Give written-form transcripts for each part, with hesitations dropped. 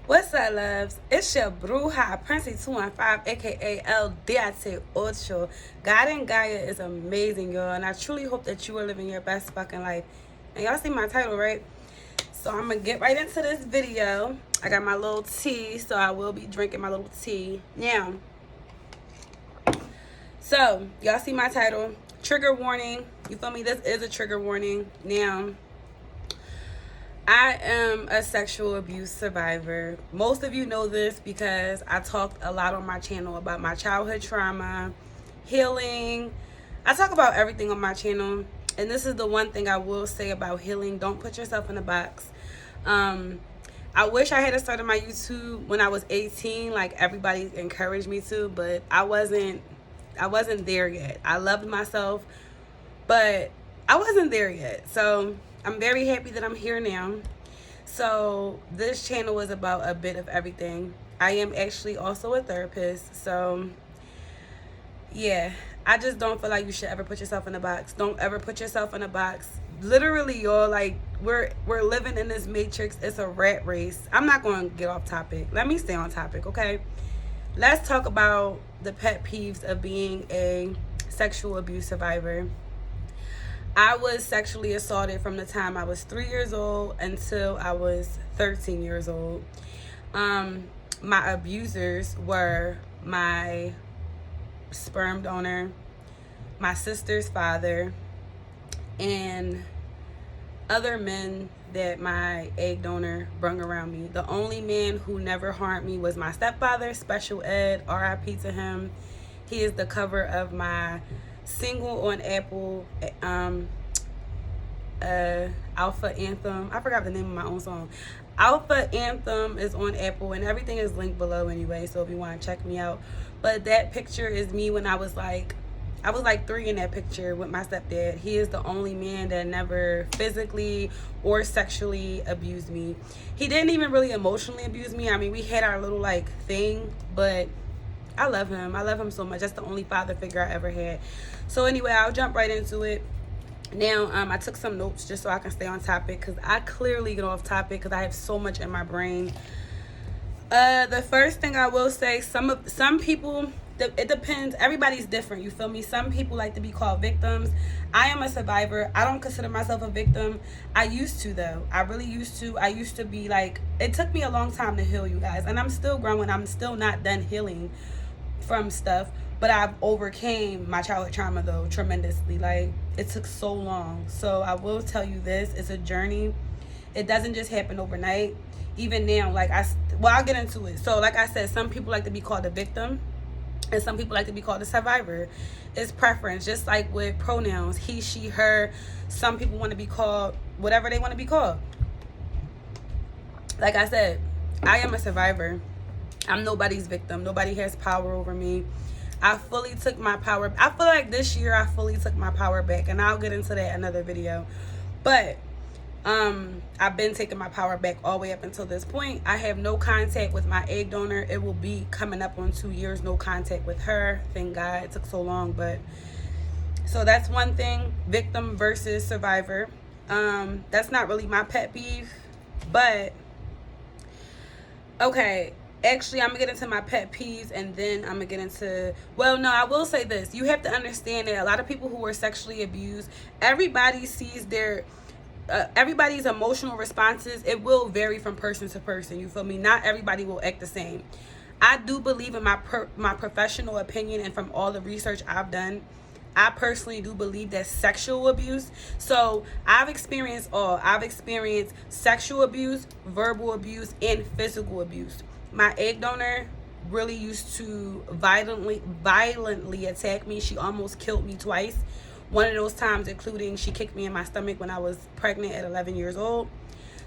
What's up, loves? It's your Bruja, Princey 215, aka El Diate Ocho. God and Gaia is amazing, y'all, and I truly hope that you are living your best fucking life. And y'all see my title, right? So I'm gonna get right into this video. I got my little tea, so I will be drinking my little tea now. So y'all see my title, trigger warning. You feel me? This is a trigger warning. Now, I am a sexual abuse survivor. Most of you know this because I talked a lot on my channel about my childhood trauma, healing. I talk about everything on my channel. And this is the one thing I will say about healing. Don't put yourself in a box. I wish I had started my YouTube when I was 18, like everybody encouraged me to, but I wasn't there yet. I loved myself, but I wasn't there yet. So I'm very happy that I'm here now. So this channel is about a bit of everything. I am actually also a therapist. So yeah, I just don't feel like you should ever put yourself in a box. Don't ever put yourself in a box. Literally, y'all, like we're living in this matrix. It's a rat race. I'm not going to get off topic. Let me stay on topic, okay? Let's talk about the pet peeves of being a sexual abuse survivor. I was sexually assaulted from the time I was 3 years old until I was 13 years old. My abusers were my sperm donor, my sister's father, and other men that my egg donor brung around me. The only man who never harmed me was my stepfather, Special Ed, RIP to him. He is the cover of my single on Apple, Alpha Anthem. I forgot the name of my own song. Alpha Anthem is on Apple, and everything is linked below anyway, so if you want to check me out. But that picture is me when I was like 3 in that picture with my stepdad. He is the only man that never physically or sexually abused me. He didn't even really emotionally abuse me. I mean, we had our little like thing, but I love him. I love him so much. That's the only father figure I ever had. So anyway, I'll jump right into it. Now, I took some notes just so I can stay on topic because I clearly get off topic because I have so much in my brain. The first thing I will say, some people, it depends. Everybody's different. You feel me? Some people like to be called victims. I am a survivor. I don't consider myself a victim. I used to, though. I really used to. I used to be like, it took me a long time to heal, you guys. And I'm still growing. I'm still not done healing from stuff. But I've overcame my childhood trauma, though, tremendously. Like, it took so long. So I will tell you this. It's a journey. It doesn't just happen overnight. Even now, like, I'll get into it. So, like I said, some people like to be called a victim. And some people like to be called a survivor. It's preference. Just like with pronouns. He, she, her. Some people want to be called whatever they want to be called. Like I said, I am a survivor. I'm nobody's victim. Nobody has power over me. I fully took my power. I feel like this year I fully took my power back, and I'll get into that in another video. But I've been taking my power back all the way up until this point. I have no contact with my egg donor. It will be coming up on 2 years. No contact with her. Thank God it took so long. But so that's one thing. Victim versus survivor. That's not really my pet peeve, but okay. Actually, I'm going to get into my pet peeves, and then I'm going to get into... Well, no, I will say this. You have to understand that a lot of people who are sexually abused, everybody sees their... everybody's emotional responses, it will vary from person to person. You feel me? Not everybody will act the same. I do believe in my professional opinion, and from all the research I've done, I personally do believe that sexual abuse. So I've experienced all. I've experienced sexual abuse, verbal abuse, and physical abuse. My egg donor really used to violently attack me. She almost killed me twice. One of those times including she kicked me in my stomach when I was pregnant at 11 years old.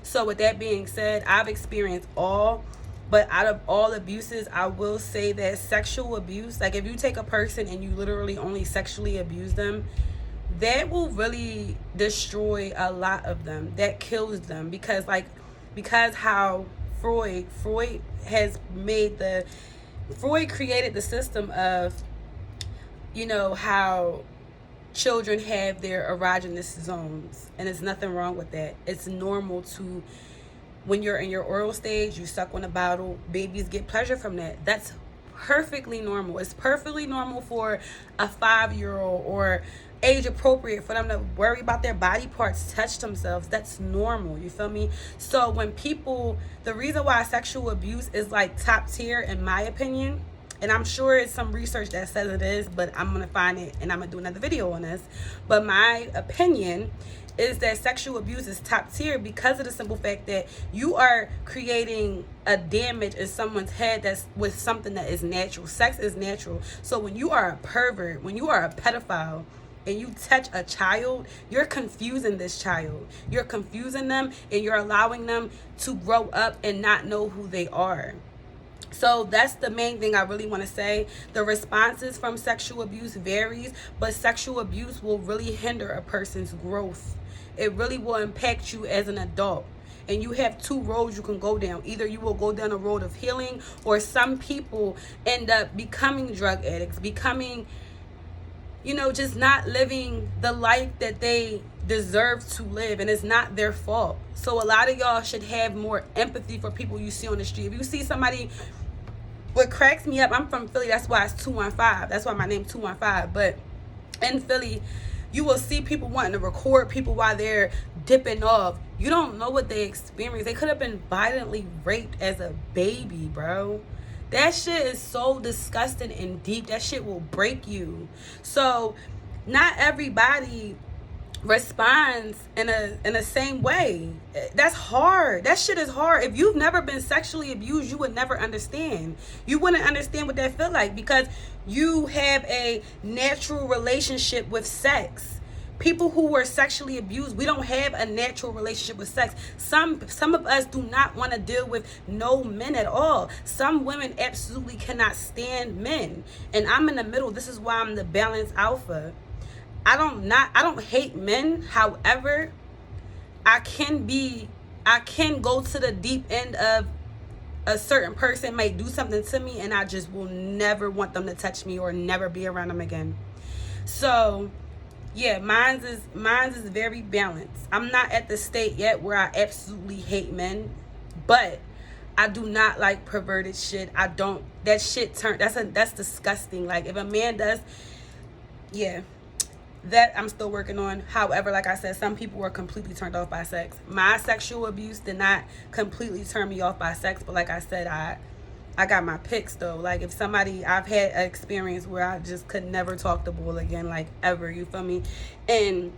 So with that being said, I've experienced all. But out of all abuses, I will say that sexual abuse, like if you take a person and you literally only sexually abuse them, that will really destroy a lot of them. That kills them because how Freud has made Freud created the system of, you know, how children have their erogenous zones, and there's nothing wrong with that. It's normal to when you're in your oral stage, you suck on a bottle. Babies get pleasure from that. That's perfectly normal. It's perfectly normal for a 5-year-old or age appropriate for them to worry about their body parts, touch themselves. That's normal. You feel me? So when people, the reason why sexual abuse is like top tier in my opinion, and I'm sure it's some research that says it is, but I'm going to find it and I'm going to do another video on this. But my opinion is that sexual abuse is top tier because of the simple fact that you are creating a damage in someone's head that's with something that is natural. Sex is natural. So when you are a pervert, when you are a pedophile, and you touch a child, you're confusing this child. You're confusing them, and you're allowing them to grow up and not know who they are. So that's the main thing I really want to say. The responses from sexual abuse varies, but sexual abuse will really hinder a person's growth. It really will impact you as an adult. And you have two roads you can go down. Either you will go down a road of healing, or some people end up becoming drug addicts, becoming, just not living the life that they deserve to live, and it's not their fault. So a lot of y'all should have more empathy for people you see on the street. If you see somebody, what cracks me up, I'm from Philly, that's why it's 215. That's why my name's 215. But in Philly, you will see people wanting to record people while they're dipping off. You don't know what they experienced. They could have been violently raped as a baby, bro. That shit is so disgusting and deep. That shit will break you. So not everybody responds in the same way. That's hard. That shit is hard. If you've never been sexually abused, you would never understand. You wouldn't understand what that feel like, because you have a natural relationship with sex. People who were sexually abused, we don't have a natural relationship with sex. Some of us do not want to deal with no men at all. Some women absolutely cannot stand men. And I'm in the middle. This is why I'm the balanced alpha. I don't hate men. However, I can go to the deep end of a certain person may do something to me, and I just will never want them to touch me or never be around them again. So yeah, mine's is very balanced. I'm not at the state yet where I absolutely hate men, but I do not like perverted shit. That shit that's disgusting. Like, if a man does, yeah, that I'm still working on. However, like I said, some people were completely turned off by sex. My sexual abuse did not completely turn me off by sex, but like I said, I got my picks though. Like, if somebody, I've had an experience where I just could never talk to bull again, like, ever. You feel me? And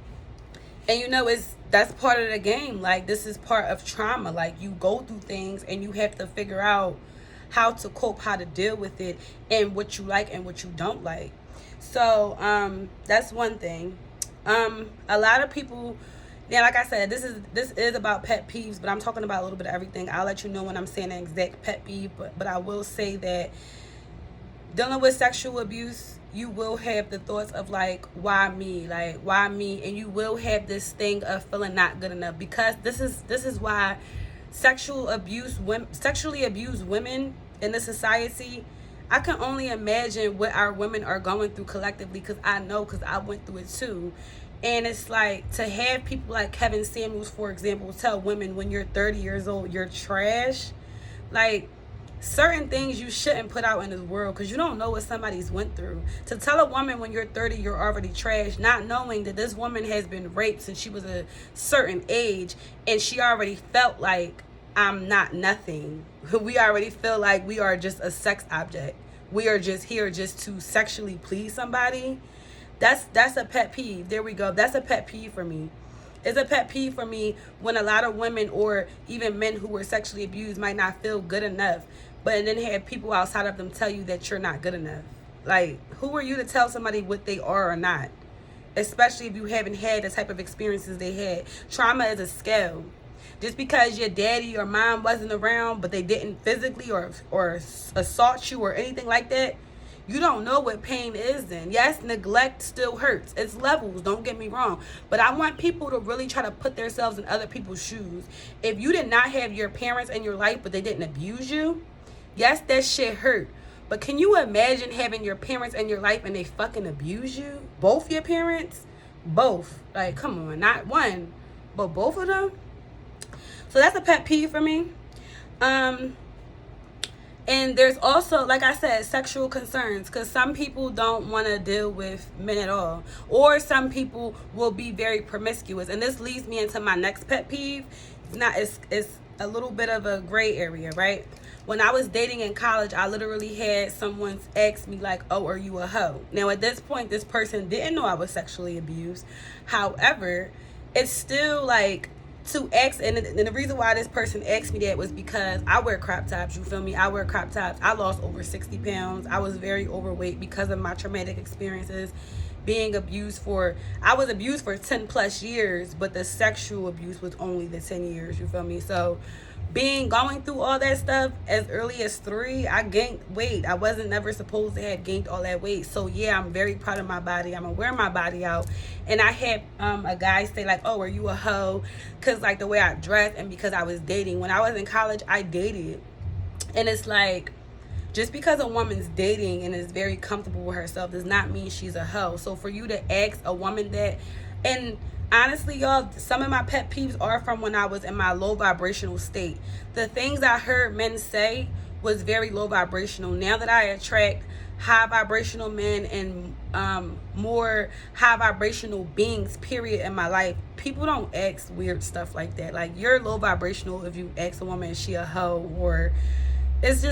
that's part of the game. Like, this is part of trauma. Like, you go through things and you have to figure out how to cope, how to deal with it, and what you like and what you don't like. So that's one thing. A lot of people, now, like I said, this is about pet peeves, but I'm talking about a little bit of everything. I'll let you know when I'm saying an exact pet peeve, but I will say that dealing with sexual abuse, you will have the thoughts of like, why me? Like, why me? And you will have this thing of feeling not good enough, because this is why sexually abused women in the society, I can only imagine what our women are going through collectively, because I went through it too. And it's like, to have people like Kevin Samuels, for example, tell women when you're 30 years old, you're trash. Like, certain things you shouldn't put out in this world, because you don't know what somebody's went through. To tell a woman when you're 30 you're already trash, not knowing that this woman has been raped since she was a certain age, and she already felt like, I'm not nothing. We already feel like we are just a sex object. We are just here just to sexually please somebody. That's a pet peeve. There we go. That's a pet peeve for me. It's a pet peeve for me when a lot of women, or even men who were sexually abused, might not feel good enough, but then have people outside of them tell you that you're not good enough. Like, who are you to tell somebody what they are or not? Especially if you haven't had the type of experiences they had. Trauma is a scale. Just because your daddy or mom wasn't around, but they didn't physically or assault you or anything like that, you don't know what pain is then. Yes, neglect still hurts. It's levels, don't get me wrong. But I want people to really try to put themselves in other people's shoes. If you did not have your parents in your life, but they didn't abuse you, yes, that shit hurt. But can you imagine having your parents in your life and they fucking abuse you? Both your parents? Both. Like, come on, not one, but both of them? So that's a pet peeve for me. And there's also, like I said, sexual concerns, because some people don't want to deal with men at all, or some people will be very promiscuous. And this leads me into my next pet peeve. It's a little bit of a gray area, right? When I was dating in college, I literally had someone ask me like, oh, are you a hoe? Now at this point, this person didn't know I was sexually abused. However, it's still like, to ask, and the reason why this person asked me that was because I wear crop tops, you feel me? I wear crop tops. I lost over 60 pounds. I was very overweight because of my traumatic experiences, being abused I was abused for 10 plus years, but the sexual abuse was only the 10 years, you feel me? So going through all that stuff as early as 3, I gained weight. I wasn't never supposed to have gained all that weight. So yeah, I'm very proud of my body. I'm gonna wear my body out. And I had a guy say like, oh, are you a hoe? Because like the way I dressed, and because I was dating. When I was in college, I dated. And it's like, just because a woman's dating and is very comfortable with herself does not mean she's a hoe. So for you to ask a woman that, and honestly, y'all, some of my pet peeves are from when I was in my low vibrational state. The things I heard men say was very low vibrational. Now that I attract high vibrational men and more high vibrational beings, period, in my life, people don't ask weird stuff like that. Like, you're low vibrational if you ask a woman, is she a hoe? Or it's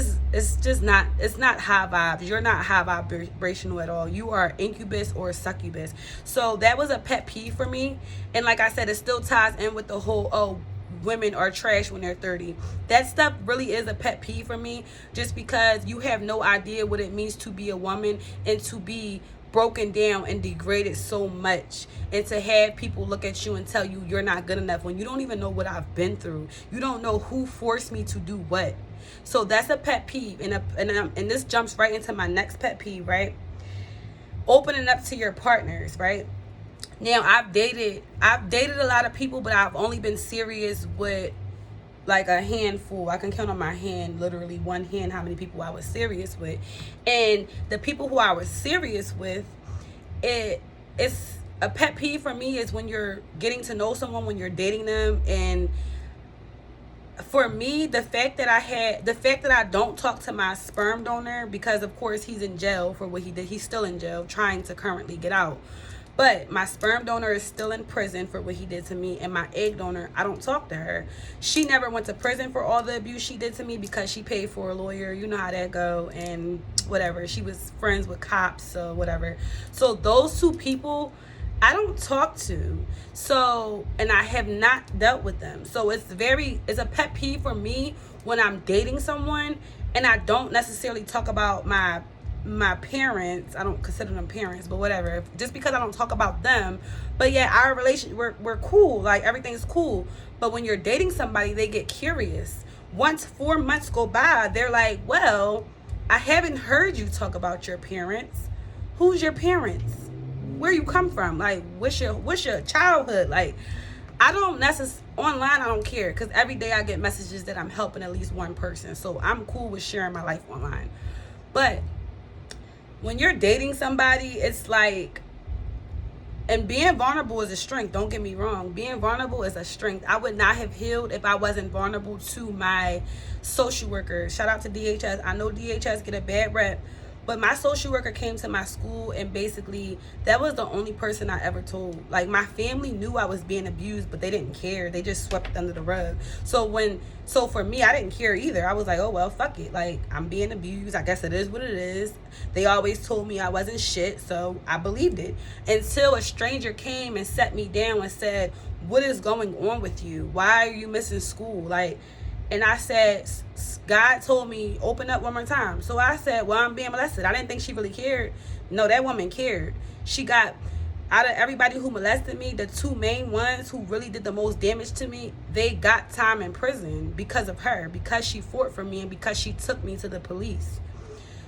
not high vibes. You're not high vibrational at all. You are incubus or succubus. So that was a pet peeve for me. And like I said, it still ties in with the whole, oh, women are trash when they're 30. That stuff really is a pet peeve for me, just because you have no idea what it means to be a woman and to be broken down and degraded so much, and to have people look at you and tell you you're not good enough when you don't even know what I've been through. You don't know who forced me to do what. So that's a pet peeve. And this jumps right into my next pet peeve, right? Opening up to your partners, right? Now, I've dated a lot of people, but I've only been serious with like a handful. I can count on my hand, literally one hand, how many people I was serious with. And the people who I was serious with, it's a pet peeve for me is when you're getting to know someone, when you're dating them. And for me, the fact that I don't talk to my sperm donor, because of course he's in jail for what he did. He's still in jail, trying to currently get out. But my sperm donor is still in prison for what he did to me. And my egg donor, I don't talk to her. She never went to prison for all the abuse she did to me because she paid for a lawyer. You know how that go. And whatever. She was friends with cops, so whatever. So those two people, I don't talk to. So, and I have not dealt with them. So it's a pet peeve for me when I'm dating someone and I don't necessarily talk about my parents. I don't consider them parents, but whatever. Just because I don't talk about them. But yeah, our relationship, we're cool. Like, everything's cool. But when you're dating somebody, they get curious. Once 4 months go by, they're like, well, I haven't heard you talk about your parents. Who's your parents? Where you come from? Like, what's your childhood? Like, I don't necessarily, online I don't care, because every day I get messages that I'm helping at least one person. So I'm cool with sharing my life online. But when you're dating somebody, it's like, and being vulnerable is a strength. Don't get me wrong. Being vulnerable is a strength. I would not have healed if I wasn't vulnerable to my social worker. Shout out to DHS. I know DHS get a bad rep, but my social worker came to my school, and basically that was the only person I ever told. Like, my family knew I was being abused, but they didn't care. They just swept it under the rug. So for me, I didn't care either. I was like, oh, well, fuck it. Like, I'm being abused. I guess it is what it is. They always told me I wasn't shit, so I believed it. Until a stranger came and set me down and said, what is going on with you? Why are you missing school? Like, and I said, God told me, open up one more time. So I said, well, I'm being molested. I didn't think she really cared. No, that woman cared. She got, out of everybody who molested me, the two main ones who really did the most damage to me, they got time in prison because of her, because she fought for me and because she took me to the police.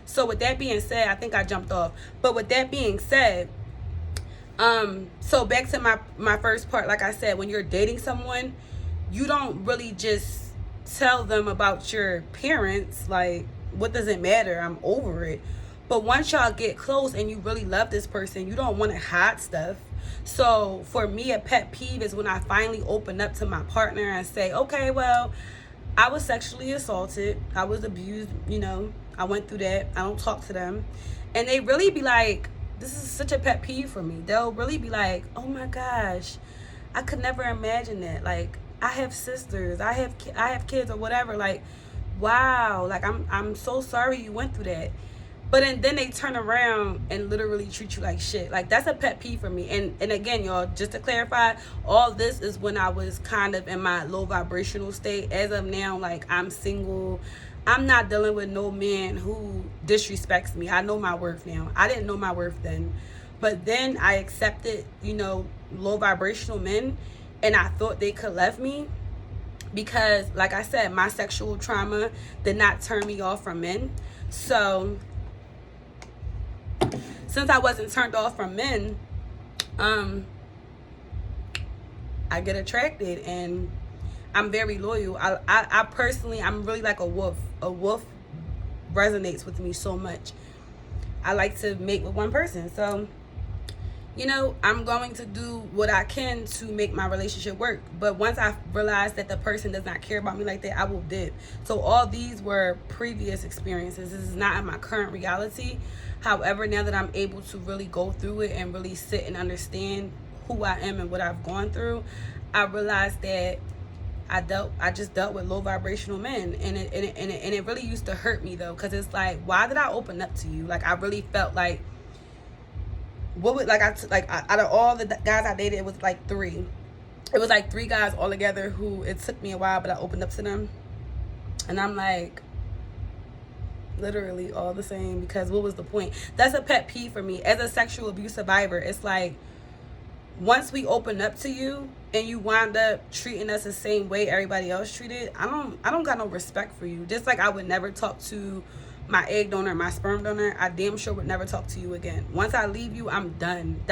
So with that being said, I think I jumped off. But with that being said, so back to my first part, like I said, when you're dating someone, you don't really just tell them about your parents. Like, what does it matter? I'm over it. But once y'all get close and you really love this person, you don't want to hide stuff. So for me, a pet peeve is when I finally open up to my partner and say, okay, well, I was sexually assaulted, I was abused, you know, I went through that, I don't talk to them. And they really be like, this is such a pet peeve for me. They'll really be like, oh my gosh, I could never imagine that. Like, I have sisters, I have kids or whatever. Like, wow, like I'm so sorry you went through that. But then they turn around and literally treat you like shit. Like, that's a pet peeve for me. And again, y'all, just to clarify, all this is when I was kind of in my low vibrational state. As of now, like, I'm single. I'm not dealing with no man who disrespects me. I know my worth now. I didn't know my worth then. But then I accepted, you know, low vibrational men. And I thought they could love me. Because, like I said, my sexual trauma did not turn me off from men. So since I wasn't turned off from men, I get attracted, and I'm very loyal. I personally, I'm really like a wolf. A wolf resonates with me so much. I like to mate with one person. So, you know, I'm going to do what I can to make my relationship work. But once I realize that the person does not care about me like that, I will dip. So all these were previous experiences. This is not in my current reality. However, now that I'm able to really go through it and really sit and understand who I am and what I've gone through, I realized that I just dealt with low vibrational men, and it really used to hurt me though, because it's like, why did I open up to you? Like, I really felt like, what would out of all the guys I dated, it was like three. It was like three guys all together who it took me a while, but I opened up to them, and I'm like, literally all the same, because what was the point? That's a pet peeve for me as a sexual abuse survivor. It's like, once we open up to you and you wind up treating us the same way everybody else treated, I don't got no respect for you. Just like I would never talk to my egg donor, my sperm donor, I damn sure would never talk to you again. Once I leave you, I'm done.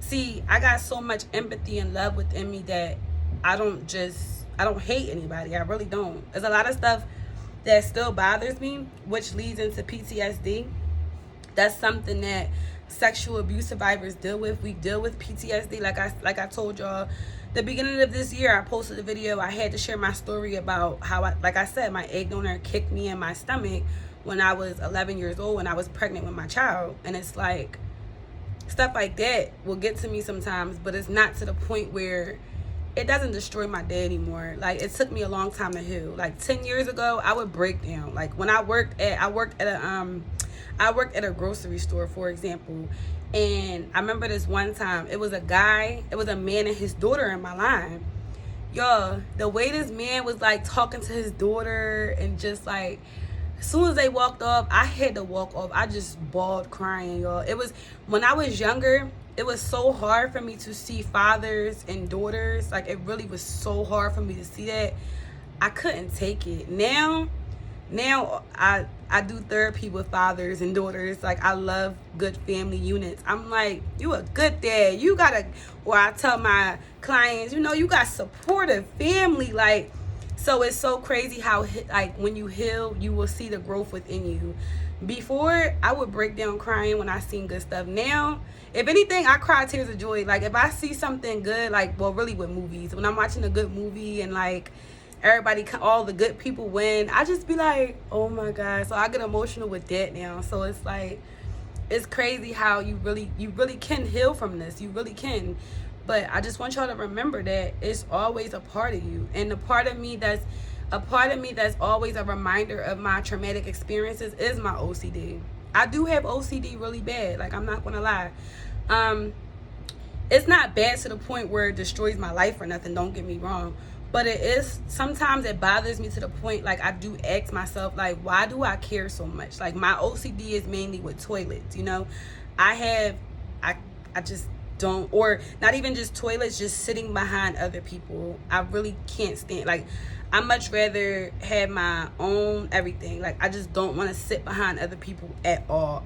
See, I got so much empathy and love within me that I don't hate anybody. I really don't. There's a lot of stuff that still bothers me, which leads into PTSD. That's something that sexual abuse survivors deal with. We deal with PTSD. Like I told y'all, the beginning of this year, I posted a video. I had to share my story about how, like I said, my egg donor kicked me in my stomach when I was 11 years old, when I was pregnant with my child. And it's like, stuff like that will get to me sometimes, but it's not to the point where it doesn't destroy my day anymore. Like, it took me a long time to heal. Like 10 years ago, I would break down. Like, when I worked at a grocery store, for example, and I remember this one time, it was a man and his daughter in my line. Y'all, the way this man was like talking to his daughter, and just like, as soon as they walked off, I had to walk off. I just bawled crying, y'all. It was, when I was younger, it was so hard for me to see fathers and daughters. Like, it really was so hard for me to see that. I couldn't take it. Now I do therapy with fathers and daughters. Like, I love good family units. I'm like, you a good dad. You got or I tell my clients, you know, you got supportive family. Like, so it's so crazy how, like, when you heal, you will see the growth within you. Before, I would break down crying when I seen good stuff. Now, if anything, I cry tears of joy. Like, if I see something good, like, well, really with movies, when I'm watching a good movie and like all the good people win, I just be like, oh my God. So I get emotional with that now. So it's like, it's crazy how you really can heal from this. You really can. But I just want y'all to remember that it's always a part of you. And the part of me that's always a reminder of my traumatic experiences is my OCD. I do have OCD really bad. Like, I'm not gonna lie. It's not bad to the point where it destroys my life or nothing, don't get me wrong. But it is, sometimes it bothers me to the point, like, I do ask myself, like, why do I care so much? Like, my OCD is mainly with toilets, you know? I just don't, or not even just toilets, just sitting behind other people. I really can't stand, like, I much rather have my own everything. Like, I just don't want to sit behind other people at all.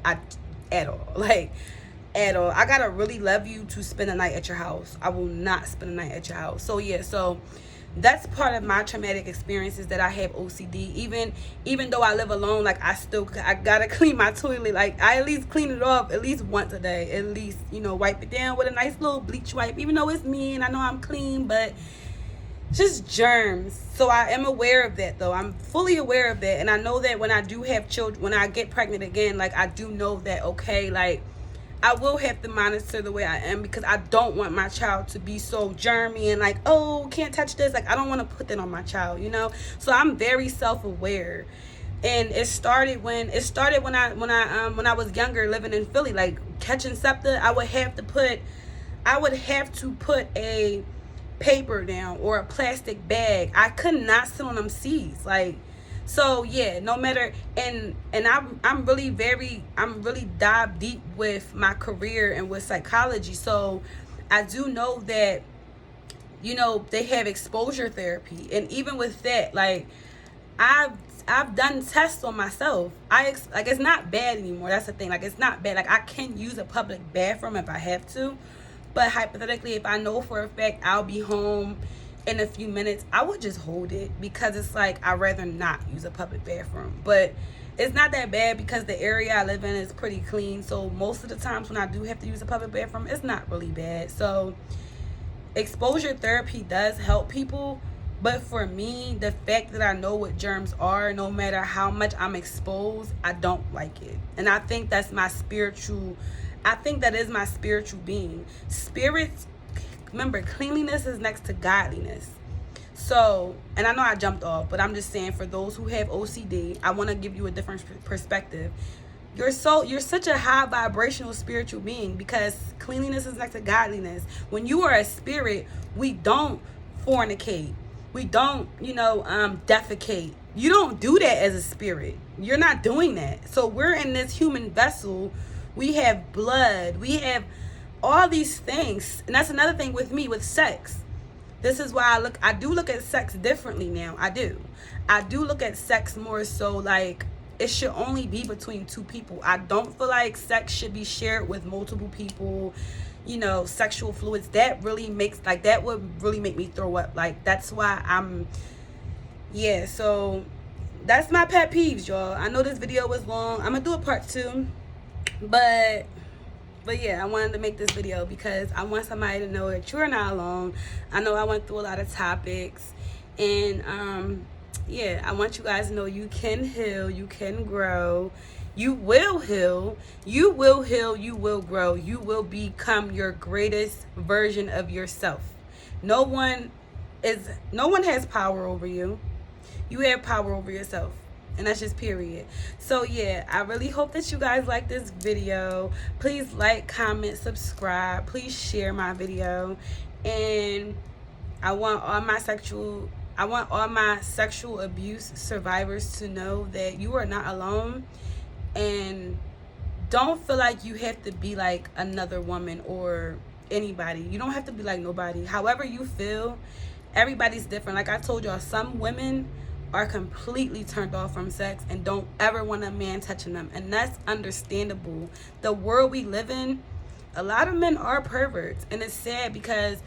At all. I gotta really love you to spend a night at your house. I will not spend a night at your house. So yeah, so that's part of my traumatic experiences, that I have OCD. Even though I live alone, like I gotta clean my toilet. Like I at least clean it off at least once a day. At least, wipe it down with a nice little bleach wipe. Even though it's me and I know I'm clean, but just germs. So I am aware of that, though. I'm fully aware of that, and I know that when I do have children, when I get pregnant again, like I do know that, okay, like I will have to monitor the way I am, because I don't want my child to be so germy and like, oh, can't touch this. Like I don't want to put that on my child, So I'm very self-aware. And it started when I was younger, living in Philly, like catching SEPTA. I would have to put a paper down or a plastic bag. I could not sit on them seats. Like, so yeah, no matter, and I'm really dive deep with my career and with psychology. So I do know that, they have exposure therapy, and even with that, like I've done tests on myself. Like it's not bad anymore. That's the thing. Like it's not bad. Like I can use a public bathroom if I have to, but hypothetically, if I know for a fact I'll be home in a few minutes, I would just hold it, because it's like I'd rather not use a public bathroom. But it's not that bad, because the area I live in is pretty clean. So most of the times when I do have to use a public bathroom, it's not really bad. So exposure therapy does help people. But for me, the fact that I know what germs are, no matter how much I'm exposed, I don't like it. And I think that is my spiritual being. Spirits, remember, cleanliness is next to godliness. So, and I know I jumped off, but I'm just saying, for those who have OCD, I want to give you a different perspective. You're such a high vibrational spiritual being, because cleanliness is next to godliness. When you are a spirit, we don't fornicate. We don't, defecate. You don't do that as a spirit. You're not doing that. So we're in this human vessel. We have blood. We have all these things. And that's another thing with me, with sex. This is why I do look at sex differently now. I do look at sex more so like it should only be between two people. I don't feel like sex should be shared with multiple people. Sexual fluids, that would really make me throw up. Like that's why so that's my pet peeves, y'all. I know this video was long. I'm gonna do a part 2, but yeah, I wanted to make this video because I want somebody to know that you're not alone. I know I went through a lot of topics, and I want you guys to know you can heal, you can grow. You will heal, you will grow, you will become your greatest version of yourself. No one has power over you. You have power over yourself. And that's just period. So yeah, I really hope that you guys like this video. Please like, comment, subscribe. Please share my video. And I want all my sexual abuse survivors to know that you are not alone. And don't feel like you have to be like another woman or anybody. You don't have to be like nobody. However you feel, everybody's different. Like I told y'all, some women are completely turned off from sex and don't ever want a man touching them. And that's understandable. The world we live in, a lot of men are perverts. And it's sad, because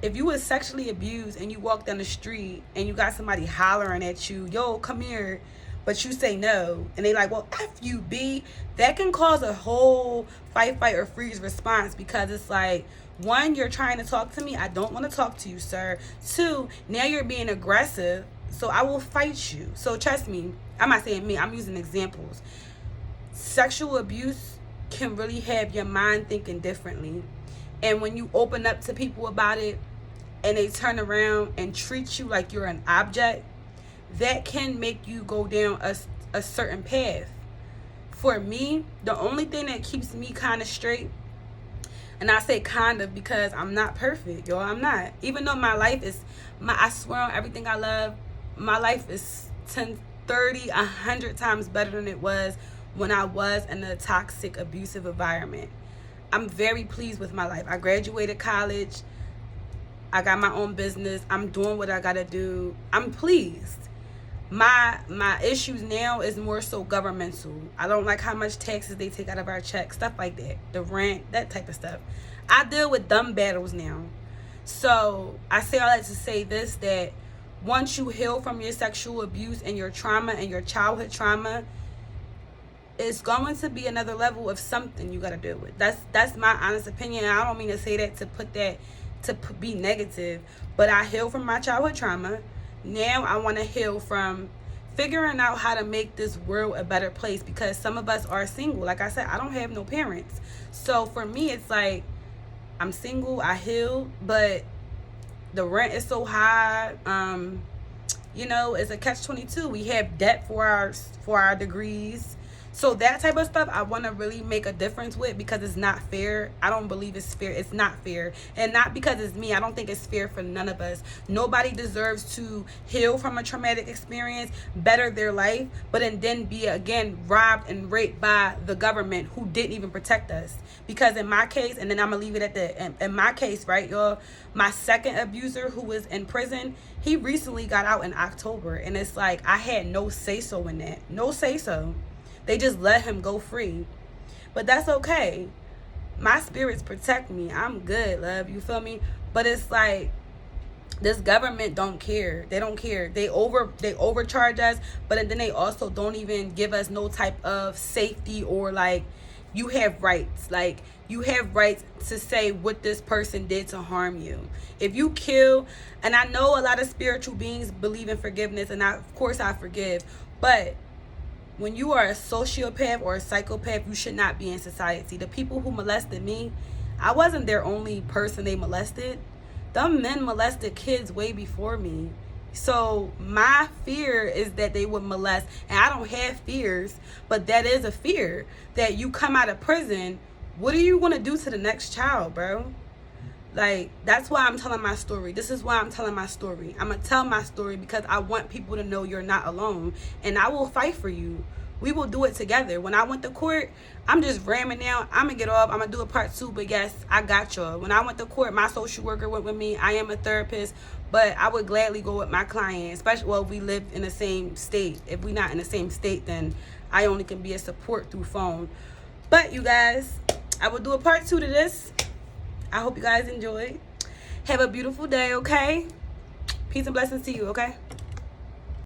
if you was sexually abused and you walk down the street and you got somebody hollering at you, yo, come here, but you say no, and they like, well, F you, B, that can cause a whole fight or freeze response, because it's like, 1, you're trying to talk to me, I don't want to talk to you, sir. 2, now you're being aggressive, so I will fight you. So trust me, I'm not saying me, I'm using examples. Sexual abuse can really have your mind thinking differently. And when you open up to people about it and they turn around and treat you like you're an object, that can make you go down a certain path. For me, the only thing that keeps me kind of straight, and I say kind of because I'm not perfect, y'all. I'm not. Even though my life is, I swear on everything I love, my life is 10, 30, 100 times better than it was when I was in a toxic, abusive environment. I'm very pleased with my life. I graduated college. I got my own business. I'm doing what I gotta do. I'm pleased. My issues now is more so governmental. I don't like how much taxes they take out of our checks, stuff like that. The rent, that type of stuff. I deal with dumb battles now. So I say all that to say this, that once you heal from your sexual abuse and your trauma and your childhood trauma, it's going to be another level of something you got to deal with. That's my honest opinion. I don't mean to say that to put that to be negative, but I healed from my childhood trauma. Now I want to heal from figuring out how to make this world a better place, because some of us are single. Like I said, I don't have no parents. So for me, it's like, I'm single, I healed, but the rent is so high. You know, it's a catch-22. We have debt for our degrees. So that type of stuff I want to really make a difference with, because it's not fair. I don't believe it's fair. It's not fair. And not because it's me. I don't think it's fair for none of us. Nobody deserves to heal from a traumatic experience, better their life, but then be again robbed and raped by the government who didn't even protect us. Because in my case, and then I'm going to leave it at that. In my case, right, y'all, my second abuser who was in prison, he recently got out in October. And it's like, I had no say-so in that. No say-so. They just let him go free. But that's okay. My spirits protect me. I'm good, love. You feel me? But it's like, this government don't care. They don't care. They overcharge us, but then they also don't even give us no type of safety, or like, you have rights. Like, you have rights to say what this person did to harm you. If you kill, and I know a lot of spiritual beings believe in forgiveness, and of course I forgive, but when you are a sociopath or a psychopath, you should not be in society. The people who molested me, I wasn't their only person they molested. Them men molested kids way before me. So my fear is that they would molest. And I don't have fears, but that is a fear. That you come out of prison, what are you going to do to the next child, bro? Like, that's why I'm telling my story. This is why I'm telling my story. I'm going to tell my story because I want people to know you're not alone. And I will fight for you. We will do it together. When I went to court, I'm just ramming now. I'm going to get off. I'm going to do a part 2. But yes, I got y'all. When I went to court, my social worker went with me. I am a therapist. But I would gladly go with my client. Especially, well, if we live in the same state. If we're not in the same state, then I only can be a support through phone. But you guys, I will do a part 2 to this. I hope you guys enjoyed. Have a beautiful day, okay? Peace and blessings to you, okay?